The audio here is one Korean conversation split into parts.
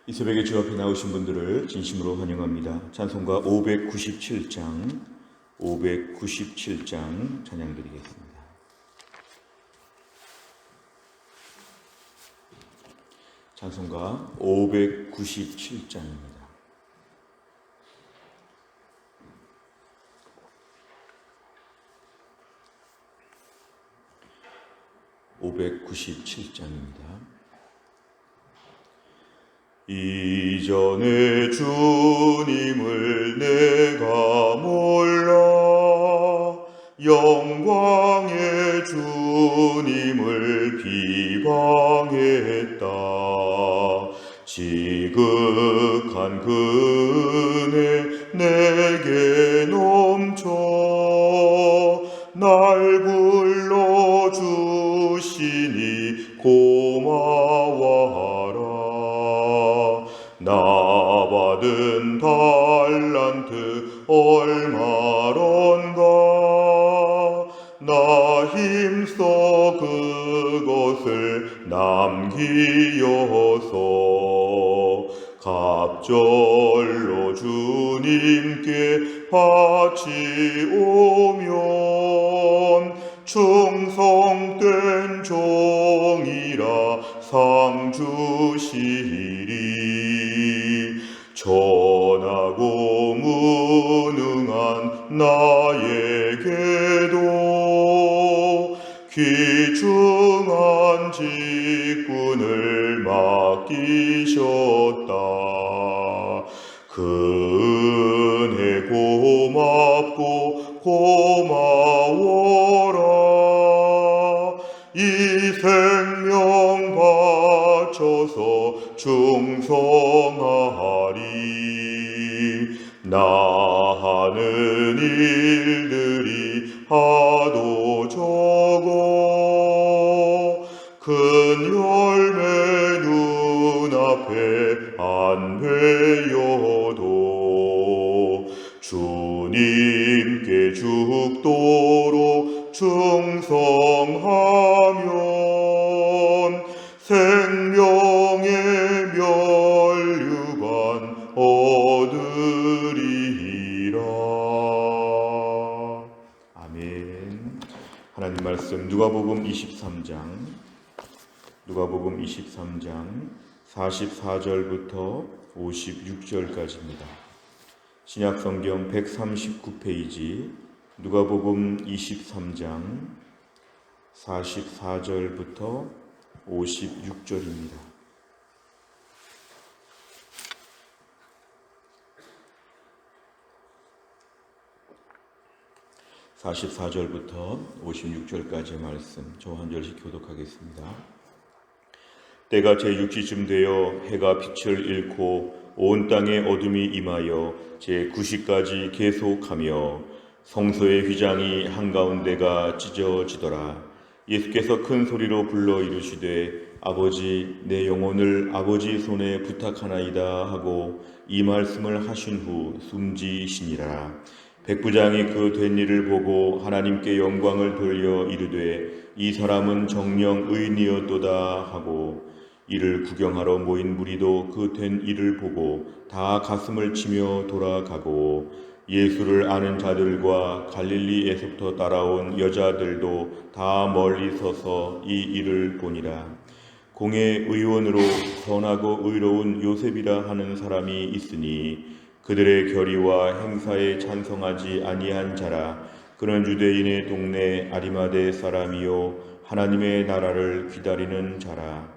이 새벽에 주 앞에 나오신 분들을 진심으로 환영합니다. 찬송가 597장 찬양 드리겠습니다. 찬송가 597장입니다. 이전에 주님을 내가 몰라 영광의 주님을 비방했다. 지극한 그 은혜 내게 넘쳐 날 불러주시니 고마워하라. 나 받은 달란트 얼마론가 나 힘써 그것을 남기어서 갑절로 주님께 바치오면 충성된 종이라 상 주시리. 전하고 무능한 나에게도 귀중한 직분을 맡기셨다. 그 은혜 고맙고 고마워라. 이 생명 바쳐서 충성하리. 나 하는 일들이 하도 적어 큰 열매 눈앞에 안 되어도 주님께 죽도록 충성하면 생명의 면류관 얻으리라. 아멘. 하나님 말씀 누가복음 23장 44절부터 56절까지입니다. 신약성경 139페이지 누가복음 23장 44절부터 56절입니다. (44절부터 56절까지의 말씀) 저 한 절씩 교독하겠습니다. 때가 제6시쯤 되어 해가 빛을 잃고 온 땅에 어둠이 임하여 제9시까지 계속하며 성소의 휘장이 한가운데가 찢어지더라. 예수께서 큰 소리로 불러 이르시되 아버지 내 영혼을 아버지 손에 부탁하나이다 하고 이 말씀을 하신 후 숨지시니라. 백부장이 그 된 일을 보고 하나님께 영광을 돌려 이르되 이 사람은 정녕 의인이었도다 하고 이를 구경하러 모인 무리도 그 된 일을 보고 다 가슴을 치며 돌아가고 예수를 아는 자들과 갈릴리에서부터 따라온 여자들도 다 멀리 서서 이 일을 보니라. 공의 의원으로 선하고 의로운 요셉이라 하는 사람이 있으니 그들의 결의와 행사에 찬성하지 아니한 자라. 그는 유대인의 동네 아리마대 사람이요 하나님의 나라를 기다리는 자라.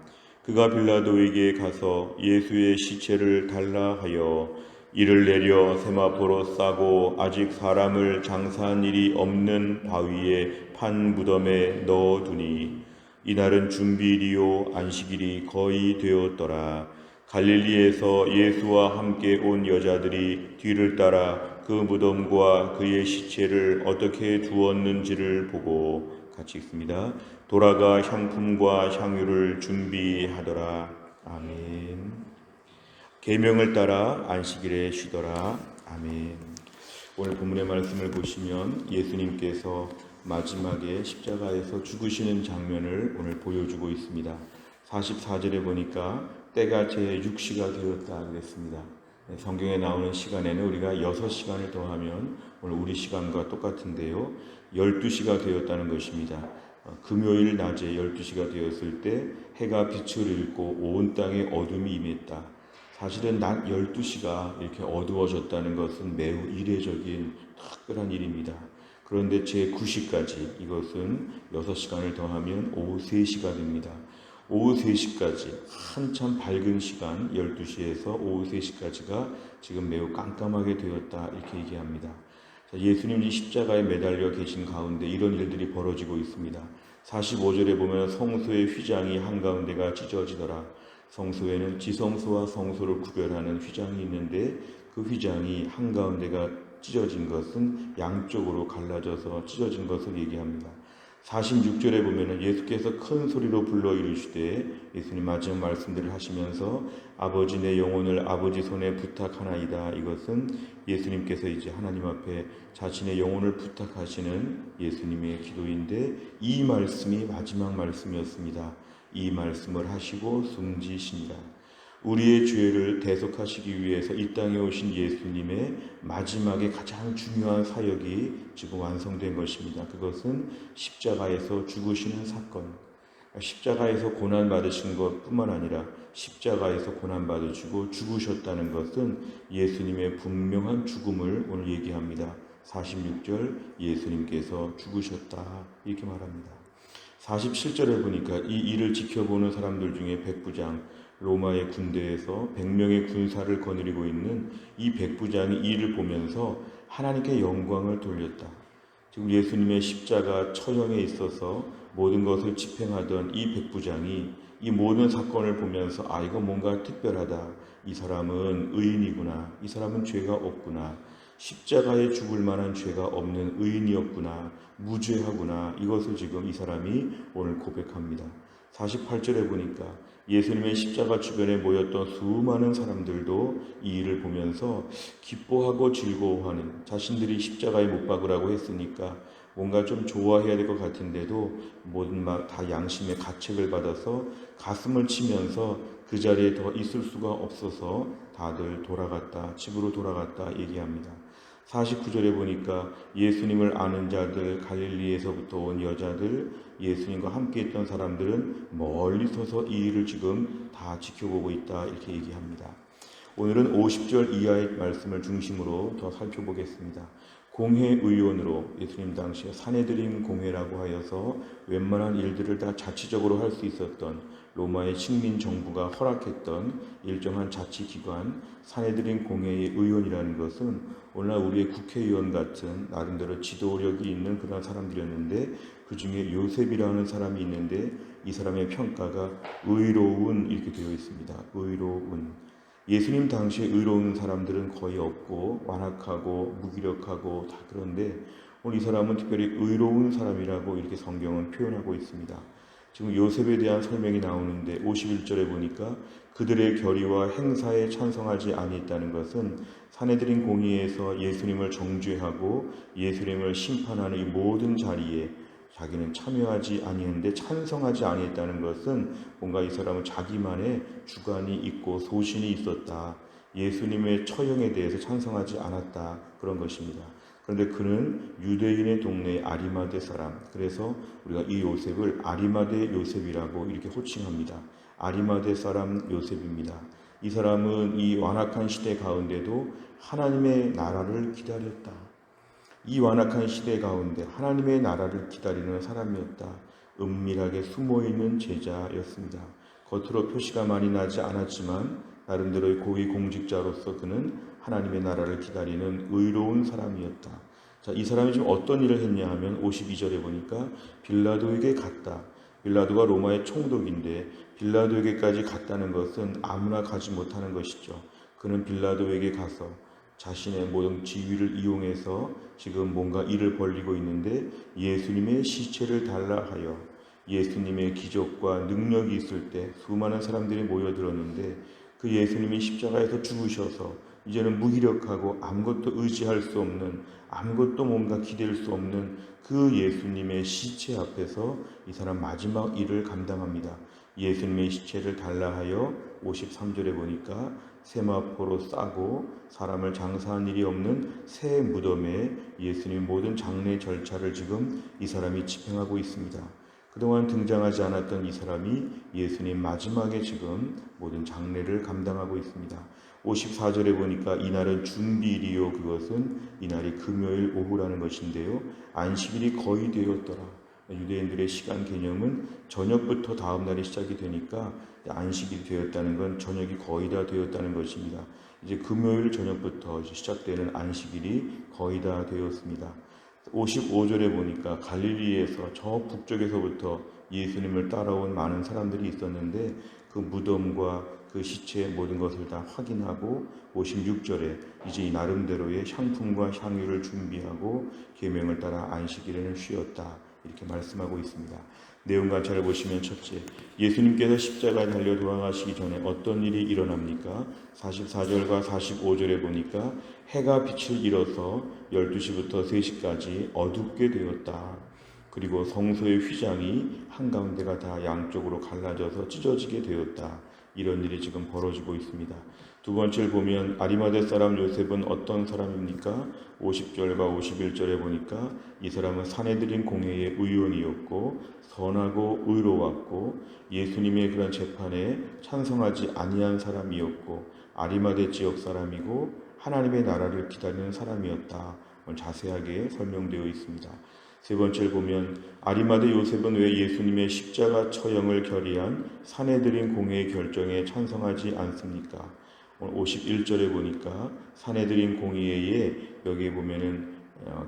그가 빌라도에게 가서 예수의 시체를 달라 하여 이를 내려 세마포로 싸고 아직 사람을 장사한 일이 없는 바위에 판 무덤에 넣어두니 이날은 준비일이요 안식일이 거의 되었더라. 갈릴리에서 예수와 함께 온 여자들이 뒤를 따라 그 무덤과 그의 시체를 어떻게 두었는지를 보고 같이 읽습니다. 돌아가 향품과 향유를 준비하더라. 아멘. 계명을 따라 안식일에 쉬더라. 아멘. 오늘 본문의 말씀을 보시면 예수님께서 마지막에 십자가에서 죽으시는 장면을 오늘 보여주고 있습니다. 44절에 보니까 때가 제 6시가 되었다 그랬습니다. 성경에 나오는 시간에는 우리가 6시간을 더하면 오늘 우리 시간과 똑같은데요. 12시가 되었다는 것입니다. 금요일 낮에 12시가 되었을 때 해가 빛을 잃고 온 땅에 어둠이 임했다. 사실은 낮 12시가 이렇게 어두워졌다는 것은 매우 이례적인 특별한 일입니다. 그런데 제 9시까지 이것은 6시간을 더하면 오후 3시가 됩니다. 오후 3시까지 한참 밝은 시간 12시에서 오후 3시까지가 지금 매우 깜깜하게 되었다 이렇게 얘기합니다. 예수님이 십자가에 매달려 계신 가운데 이런 일들이 벌어지고 있습니다. 45절에 보면 성소의 휘장이 한가운데가 찢어지더라. 성소에는 지성소와 성소를 구별하는 휘장이 있는데 그 휘장이 한가운데가 찢어진 것은 양쪽으로 갈라져서 찢어진 것을 얘기합니다. 46절에 보면 예수께서 큰 소리로 불러 이르시되 예수님 마지막 말씀들을 하시면서 아버지 내 영혼을 아버지 손에 부탁하나이다. 이것은 예수님께서 이제 하나님 앞에 자신의 영혼을 부탁하시는 예수님의 기도인데 이 말씀이 마지막 말씀이었습니다. 이 말씀을 하시고 숨지시니라. 우리의 죄를 대속하시기 위해서 이 땅에 오신 예수님의 마지막에 가장 중요한 사역이 지금 완성된 것입니다. 그것은 십자가에서 죽으시는 사건. 십자가에서 고난받으신 것뿐만 아니라 십자가에서 고난받으시고 죽으셨다는 것은 예수님의 분명한 죽음을 오늘 얘기합니다. 46절 예수님께서 죽으셨다 이렇게 말합니다. 47절에 보니까 이 일을 지켜보는 사람들 중에 백부장, 로마의 군대에서 100명의 군사를 거느리고 있는 이 백부장이 이 일을 보면서 하나님께 영광을 돌렸다. 지금 예수님의 십자가 처형에 있어서 모든 것을 집행하던 이 백부장이 이 모든 사건을 보면서 이거 뭔가 특별하다. 이 사람은 의인이구나. 이 사람은 죄가 없구나. 십자가에 죽을 만한 죄가 없는 의인이었구나. 무죄하구나. 이것을 지금 이 사람이 오늘 고백합니다. 48절에 보니까 예수님의 십자가 주변에 모였던 수많은 사람들도 이 일을 보면서 기뻐하고 즐거워하는, 자신들이 십자가에 못 박으라고 했으니까 뭔가 좀 좋아해야 될 것 같은데도 모든 다 양심의 가책을 받아서 가슴을 치면서 그 자리에 더 있을 수가 없어서 다들 돌아갔다, 집으로 돌아갔다 얘기합니다. 49절에 보니까 예수님을 아는 자들, 갈릴리에서부터 온 여자들, 예수님과 함께 있던 사람들은 멀리 서서 이 일을 지금 다 지켜보고 있다 이렇게 얘기합니다. 오늘은 50절 이하의 말씀을 중심으로 더 살펴보겠습니다. 공회의원으로 예수님 당시에 사내드림 공회라고 하여서 웬만한 일들을 다 자치적으로 할 수 있었던 로마의 식민 정부가 허락했던 일정한 자치기관 사내드림 공회의 의원이라는 것은 오늘날 우리의 국회의원 같은 나름대로 지도력이 있는 그런 사람들이었는데 그 중에 요셉이라는 사람이 있는데 이 사람의 평가가 의로운 이렇게 되어 있습니다. 의로운. 예수님 당시에 의로운 사람들은 거의 없고 완악하고 무기력하고 다 그런데 오늘 이 사람은 특별히 의로운 사람이라고 이렇게 성경은 표현하고 있습니다. 지금 요셉에 대한 설명이 나오는데 51절에 보니까 그들의 결의와 행사에 찬성하지 아니했다는 것은 사내들인 공의에서 예수님을 정죄하고 예수님을 심판하는 이 모든 자리에 자기는 참여하지 아니했는데 찬성하지 아니했다는 것은 뭔가 이 사람은 자기만의 주관이 있고 소신이 있었다. 예수님의 처형에 대해서 찬성하지 않았다. 그런 것입니다. 그런데 그는 유대인의 동네 아리마대 사람. 그래서 우리가 이 요셉을 아리마대 요셉이라고 이렇게 호칭합니다. 아리마대 사람 요셉입니다. 이 사람은 이 완악한 시대 가운데도 하나님의 나라를 기다렸다. 이 완악한 시대 가운데 하나님의 나라를 기다리는 사람이었다. 은밀하게 숨어있는 제자였습니다. 겉으로 표시가 많이 나지 않았지만 나름대로의 고위 공직자로서 그는 하나님의 나라를 기다리는 의로운 사람이었다. 자, 이 사람이 지금 어떤 일을 했냐 하면 52절에 보니까 빌라도에게 갔다. 빌라도가 로마의 총독인데 빌라도에게까지 갔다는 것은 아무나 가지 못하는 것이죠. 그는 빌라도에게 가서 자신의 모든 지위를 이용해서 지금 뭔가 일을 벌리고 있는데 예수님의 시체를 달라 하여 예수님의 기적과 능력이 있을 때 수많은 사람들이 모여들었는데 그 예수님이 십자가에서 죽으셔서 이제는 무기력하고 아무것도 의지할 수 없는 아무것도 뭔가 기댈 수 없는 그 예수님의 시체 앞에서 이 사람 마지막 일을 감당합니다. 예수님의 시체를 달라 하여 53절에 보니까 세마포로 싸고 사람을 장사한 일이 없는 새 무덤에 예수님 모든 장례 절차를 지금 이 사람이 집행하고 있습니다. 그동안 등장하지 않았던 이 사람이 예수님 마지막에 지금 모든 장례를 감당하고 있습니다. 54절에 보니까 이날은 준비일이요, 그것은 이날이 금요일 오후라는 것인데요. 안식일이 거의 되었더라. 유대인들의 시간 개념은 저녁부터 다음 날이 시작이 되니까 안식일이 되었다는 건 저녁이 거의 다 되었다는 것입니다. 이제 금요일 저녁부터 시작되는 안식일이 거의 다 되었습니다. 55절에 보니까 갈릴리에서 저 북쪽에서부터 예수님을 따라온 많은 사람들이 있었는데 그 무덤과 그 시체의 모든 것을 다 확인하고 56절에 이제 이 나름대로의 향품과 향유를 준비하고 계명을 따라 안식일에는 쉬었다, 이렇게 말씀하고 있습니다. 내용 관찰을 보시면 첫째, 예수님께서 십자가에 달려 돌아가시기 전에 어떤 일이 일어납니까? 44절과 45절에 보니까 해가 빛을 잃어서 12시부터 3시까지 어둡게 되었다. 그리고 성소의 휘장이 한가운데가 다 양쪽으로 갈라져서 찢어지게 되었다. 이런 일이 지금 벌어지고 있습니다. 두 번째를 보면 아리마대 사람 요셉은 어떤 사람입니까? 50절과 51절에 보니까 이 사람은 사내들인 공회의 의원이었고 선하고 의로웠고 예수님의 그런 재판에 찬성하지 아니한 사람이었고 아리마대 지역 사람이고 하나님의 나라를 기다리는 사람이었다. 자세하게 설명되어 있습니다. 세 번째를 보면 아리마대 요셉은 왜 예수님의 십자가 처형을 결의한 사내들인 공회의 결정에 찬성하지 않습니까? 51절에 보니까 사내들인 공의회에 여기에 보면은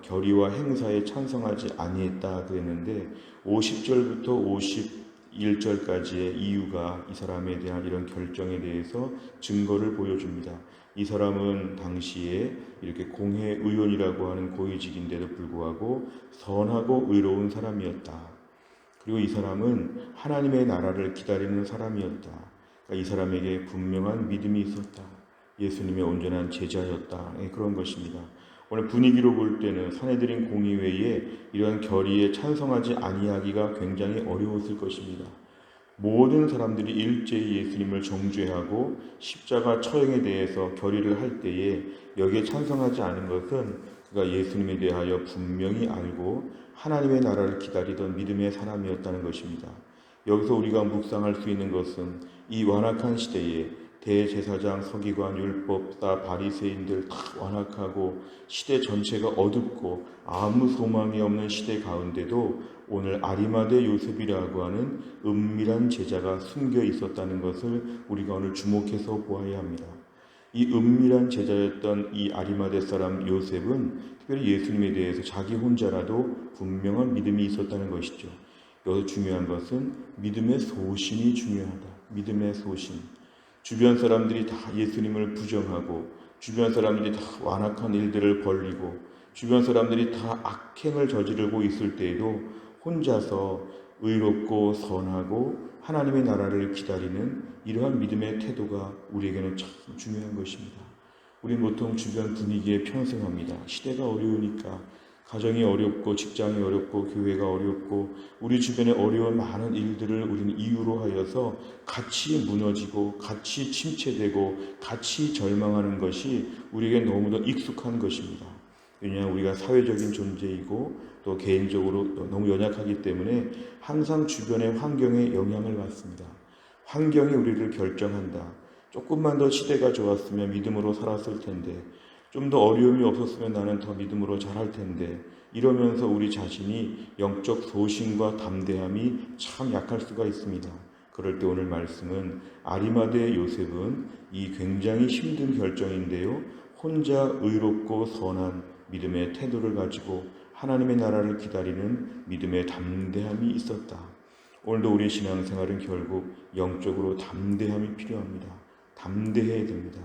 결의와 행사에 찬성하지 아니했다 그랬는데 50절부터 51절까지의 이유가 이 사람에 대한 이런 결정에 대해서 증거를 보여줍니다. 이 사람은 당시에 이렇게 공회 의원이라고 하는 고위직인데도 불구하고 선하고 의로운 사람이었다. 그리고 이 사람은 하나님의 나라를 기다리는 사람이었다. 그러니까 이 사람에게 분명한 믿음이 있었다. 예수님의 온전한 제자였다. 그런 것입니다. 오늘 분위기로 볼 때는 사내들인 공의회에 이러한 결의에 찬성하지 아니하기가 굉장히 어려웠을 것입니다. 모든 사람들이 일제히 예수님을 정죄하고 십자가 처형에 대해서 결의를 할 때에 여기에 찬성하지 않은 것은 그가 예수님에 대하여 분명히 알고 하나님의 나라를 기다리던 믿음의 사람이었다는 것입니다. 여기서 우리가 묵상할 수 있는 것은 이 완악한 시대에 대제사장, 서기관, 율법사, 바리새인들 다 완악하고 시대 전체가 어둡고 아무 소망이 없는 시대 가운데도 오늘 아리마대 요셉이라고 하는 은밀한 제자가 숨겨 있었다는 것을 우리가 오늘 주목해서 보아야 합니다. 이 은밀한 제자였던 이 아리마대 사람 요셉은 특별히 예수님에 대해서 자기 혼자라도 분명한 믿음이 있었다는 것이죠. 여기서 중요한 것은 믿음의 소신이 중요하다. 믿음의 소신. 주변 사람들이 다 예수님을 부정하고 주변 사람들이 다 완악한 일들을 벌이고 주변 사람들이 다 악행을 저지르고 있을 때에도 혼자서 의롭고 선하고 하나님의 나라를 기다리는 이러한 믿음의 태도가 우리에게는 참 중요한 것입니다. 우리는 보통 주변 분위기에 편승합니다. 시대가 어려우니까 가정이 어렵고 직장이 어렵고 교회가 어렵고 우리 주변에 어려운 많은 일들을 우리는 이유로 하여서 같이 무너지고 같이 침체되고 같이 절망하는 것이 우리에게 너무도 익숙한 것입니다. 왜냐하면 우리가 사회적인 존재이고 또 개인적으로 너무 연약하기 때문에 항상 주변의 환경에 영향을 받습니다. 환경이 우리를 결정한다. 조금만 더 시대가 좋았으면 믿음으로 살았을 텐데 좀 더 어려움이 없었으면 나는 더 믿음으로 잘할 텐데 이러면서 우리 자신이 영적 소신과 담대함이 참 약할 수가 있습니다. 그럴 때 오늘 말씀은 아리마대 요셉은 이 굉장히 힘든 결정인데요. 혼자 의롭고 선한 믿음의 태도를 가지고 하나님의 나라를 기다리는 믿음의 담대함이 있었다. 오늘도 우리의 신앙생활은 결국 영적으로 담대함이 필요합니다. 담대해야 됩니다.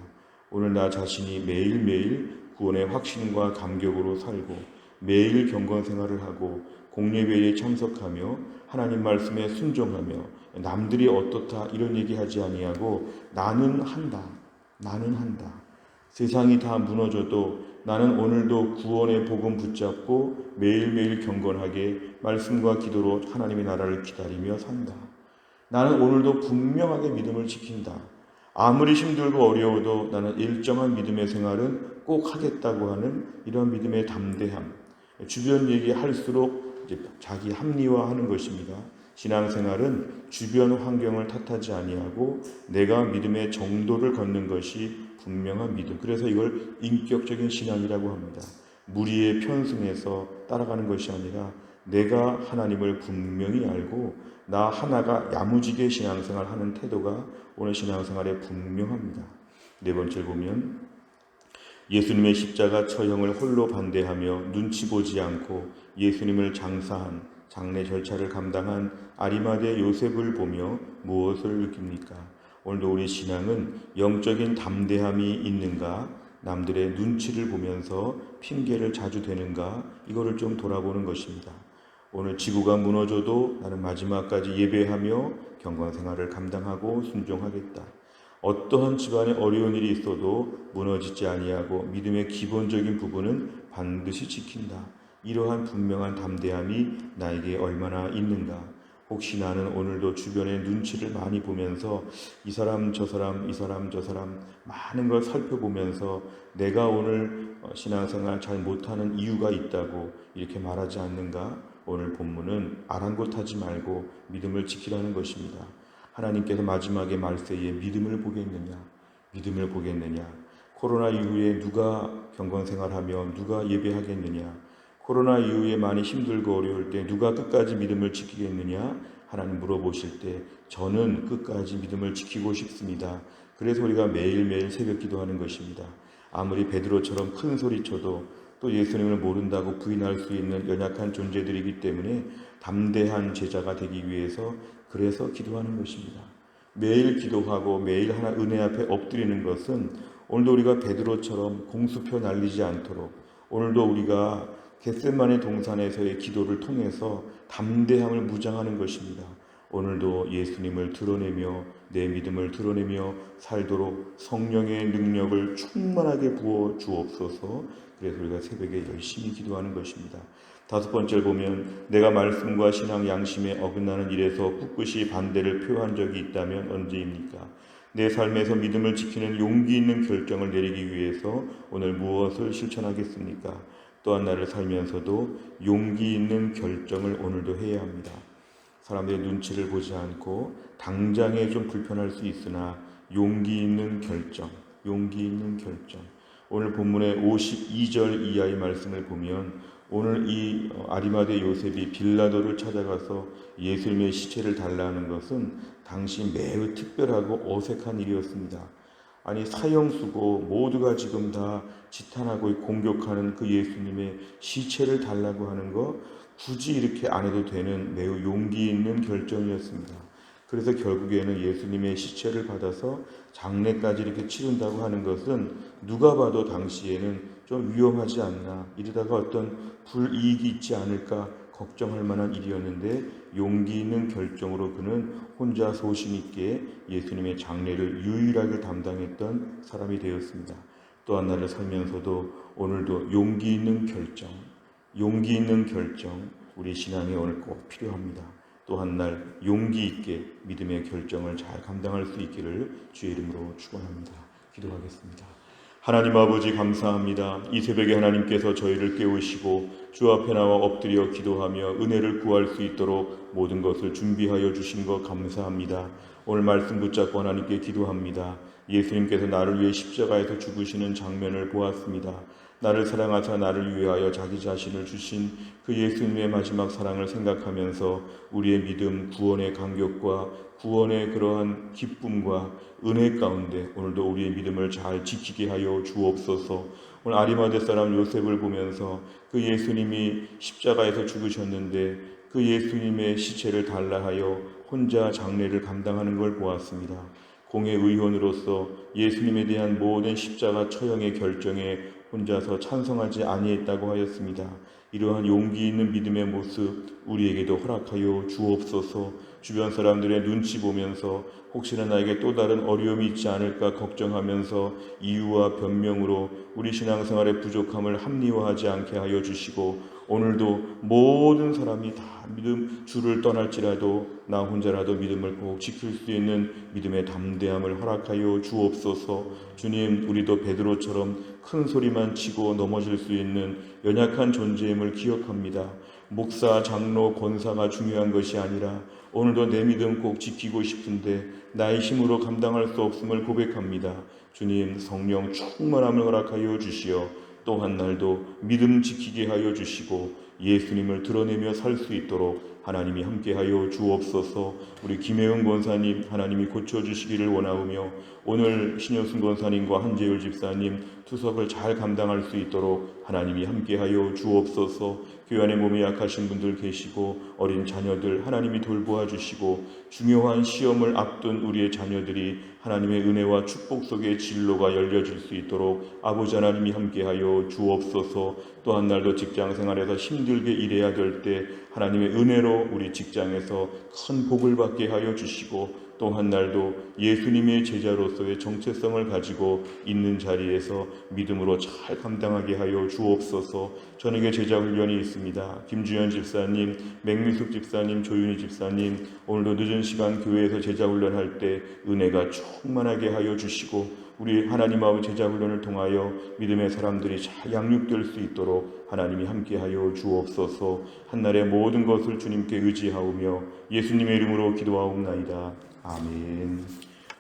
오늘 나 자신이 매일매일 구원의 확신과 감격으로 살고 매일 경건 생활을 하고 공예배에 참석하며 하나님 말씀에 순종하며 남들이 어떻다 이런 얘기하지 아니하고 나는 한다. 세상이 다 무너져도 나는 오늘도 구원의 복음 붙잡고 매일매일 경건하게 말씀과 기도로 하나님의 나라를 기다리며 산다. 나는 오늘도 분명하게 믿음을 지킨다. 아무리 힘들고 어려워도 나는 일정한 믿음의 생활은 꼭 하겠다고 하는 이런 믿음의 담대함. 주변 얘기할수록 이제 자기 합리화하는 것입니다. 신앙생활은 주변 환경을 탓하지 아니하고 내가 믿음의 정도를 걷는 것이 분명한 믿음. 그래서 이걸 인격적인 신앙이라고 합니다. 무리에 편승해서 따라가는 것이 아니라 내가 하나님을 분명히 알고 나 하나가 야무지게 신앙생활 하는 태도가 오늘 신앙생활에 분명합니다. 네 번째를 보면 예수님의 십자가 처형을 홀로 반대하며 눈치 보지 않고 예수님을 장사한 장례 절차를 감당한 아리마대 요셉을 보며 무엇을 느낍니까? 오늘도 우리 신앙은 영적인 담대함이 있는가? 남들의 눈치를 보면서 핑계를 자주 대는가? 이거를 좀 돌아보는 것입니다. 오늘 지구가 무너져도 나는 마지막까지 예배하며 경건생활을 감당하고 순종하겠다. 어떠한 집안에 어려운 일이 있어도 무너지지 아니하고 믿음의 기본적인 부분은 반드시 지킨다. 이러한 분명한 담대함이 나에게 얼마나 있는가. 혹시 나는 오늘도 주변의 눈치를 많이 보면서 이 사람 저 사람 많은 걸 살펴보면서 내가 오늘 신앙생활 잘 못하는 이유가 있다고 이렇게 말하지 않는가? 오늘 본문은 아랑곳하지 말고 믿음을 지키라는 것입니다. 하나님께서 마지막에 말세에 믿음을 보겠느냐? 믿음을 보겠느냐? 코로나 이후에 누가 경건생활하며 누가 예배하겠느냐? 코로나 이후에 많이 힘들고 어려울 때 누가 끝까지 믿음을 지키겠느냐? 하나님 물어보실 때 저는 끝까지 믿음을 지키고 싶습니다. 그래서 우리가 매일매일 새벽 기도하는 것입니다. 아무리 베드로처럼 큰 소리쳐도 또 예수님을 모른다고 부인할 수 있는 연약한 존재들이기 때문에 담대한 제자가 되기 위해서 그래서 기도하는 것입니다. 매일 기도하고 매일 하나 은혜 앞에 엎드리는 것은 오늘도 우리가 베드로처럼 공수표 날리지 않도록 오늘도 우리가 겟세마네 동산에서의 기도를 통해서 담대함을 무장하는 것입니다. 오늘도 예수님을 드러내며 내 믿음을 드러내며 살도록 성령의 능력을 충만하게 부어 주옵소서. 그래서 우리가 새벽에 열심히 기도하는 것입니다. 다섯 번째를 보면 내가 말씀과 신앙 양심에 어긋나는 일에서 꿋꿋이 반대를 표한 적이 있다면 언제입니까? 내 삶에서 믿음을 지키는 용기 있는 결정을 내리기 위해서 오늘 무엇을 실천하겠습니까? 또한 나를 살면서도 용기 있는 결정을 오늘도 해야 합니다. 사람들의 눈치를 보지 않고 당장에 좀 불편할 수 있으나 용기 있는 결정, 용기 있는 결정. 오늘 본문의 52절 이하의 말씀을 보면 오늘 이 아리마대 요셉이 빌라도를 찾아가서 예수님의 시체를 달라는 것은 당시 매우 특별하고 어색한 일이었습니다. 아니 사형수고 모두가 지금 다 지탄하고 공격하는 그 예수님의 시체를 달라고 하는 거 굳이 이렇게 안 해도 되는 매우 용기 있는 결정이었습니다. 그래서 결국에는 예수님의 시체를 받아서 장례까지 이렇게 치른다고 하는 것은 누가 봐도 당시에는 좀 위험하지 않나, 이러다가 어떤 불이익이 있지 않을까 걱정할 만한 일이었는데 용기 있는 결정으로 그는 혼자 소신 있게 예수님의 장례를 유일하게 담당했던 사람이 되었습니다. 또한 나를 살면서도 오늘도 용기 있는 결정, 용기 있는 결정, 우리 신앙에 오늘 꼭 필요합니다. 또 한 날 용기 있게 믿음의 결정을 잘 감당할 수 있기를 주의 이름으로 축원합니다. 기도하겠습니다. 하나님 아버지 감사합니다. 이 새벽에 하나님께서 저희를 깨우시고 주 앞에 나와 엎드려 기도하며 은혜를 구할 수 있도록 모든 것을 준비하여 주신 것 감사합니다. 오늘 말씀 붙잡고 하나님께 기도합니다. 예수님께서 나를 위해 십자가에서 죽으시는 장면을 보았습니다. 나를 사랑하사 나를 위하여 자기 자신을 주신 그 예수님의 마지막 사랑을 생각하면서 우리의 믿음, 구원의 감격과 구원의 그러한 기쁨과 은혜 가운데 오늘도 우리의 믿음을 잘 지키게 하여 주옵소서. 오늘 아리마대 사람 요셉을 보면서 그 예수님이 십자가에서 죽으셨는데 그 예수님의 시체를 달라 하여 혼자 장례를 감당하는 걸 보았습니다. 공의 의원으로서 예수님에 대한 모든 십자가 처형의 결정에 혼자서 찬성하지 아니했다고 하였습니다. 이러한 용기 있는 믿음의 모습 우리에게도 허락하여 주옵소서. 주변 사람들의 눈치 보면서 혹시나 나에게 또 다른 어려움이 있지 않을까 걱정하면서 이유와 변명으로 우리 신앙생활의 부족함을 합리화하지 않게 하여 주시고, 오늘도 모든 사람이 다 주를 떠날지라도 나 혼자라도 믿음을 꼭 지킬 수 있는 믿음의 담대함을 허락하여 주옵소서. 주님, 우리도 베드로처럼 큰 소리만 치고 넘어질 수 있는 연약한 존재임을 기억합니다. 목사, 장로, 권사가 중요한 것이 아니라 오늘도 내 믿음 꼭 지키고 싶은데 나의 힘으로 감당할 수 없음을 고백합니다. 주님, 성령 충만함을 허락하여 주시어 또 한 날도 믿음 지키게 하여 주시고 예수님을 드러내며 살 수 있도록 하나님이 함께하여 주옵소서. 우리 김혜은 권사님 하나님이 고쳐주시기를 원하오며, 오늘 신효순 권사님과 한재율 집사님 투석을 잘 감당할 수 있도록 하나님이 함께하여 주옵소서. 교회 안에 몸이 약하신 분들 계시고 어린 자녀들 하나님이 돌보아 주시고, 중요한 시험을 앞둔 우리의 자녀들이 하나님의 은혜와 축복 속에 진로가 열려질 수 있도록 아버지 하나님이 함께하여 주옵소서. 또 한 날도 직장 생활에서 힘들게 일해야 될 때 하나님의 은혜로 우리 직장에서 큰 복을 받게 하여 주시고, 또 한 날도 예수님의 제자로서의 정체성을 가지고 있는 자리에서 믿음으로 잘 감당하게 하여 주옵소서. 저녁에 제자 훈련이 있습니다. 김주현 집사님, 맹미숙 집사님, 조윤희 집사님, 오늘도 늦은 시간 교회에서 제자 훈련할 때 은혜가 충만하게 하여 주시고, 우리 하나님 아버지 제자 훈련을 통하여 믿음의 사람들이 잘 양육될 수 있도록 하나님이 함께하여 주옵소서. 한날의 모든 것을 주님께 의지하오며 예수님의 이름으로 기도하옵나이다. 아멘.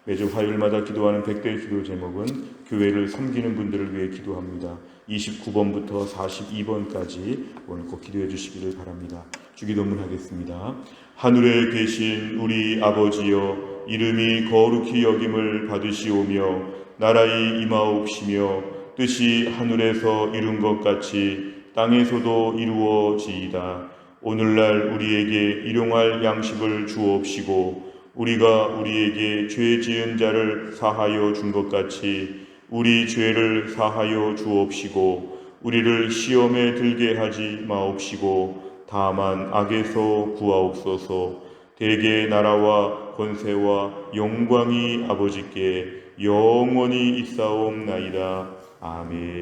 매주 화요일마다 기도하는 100대 기도 제목은 교회를 섬기는 분들을 위해 기도합니다. 29번부터 42번까지 오늘 꼭 기도해 주시기를 바랍니다. 주기도문 하겠습니다. 하늘에 계신 우리 아버지여, 이름이 거룩히 여김을 받으시오며 나라의 임하옵시며 뜻이 하늘에서 이룬 것 같이 땅에서도 이루어지이다. 오늘날 우리에게 일용할 양식을 주옵시고, 우리가 우리에게 죄 지은 자를 사하여 준 것 같이 우리 죄를 사하여 주옵시고, 우리를 시험에 들게 하지 마옵시고 다만 악에서 구하옵소서. 대개 나라와 권세와 영광이 아버지께 영원히 있사옵나이다. 아멘.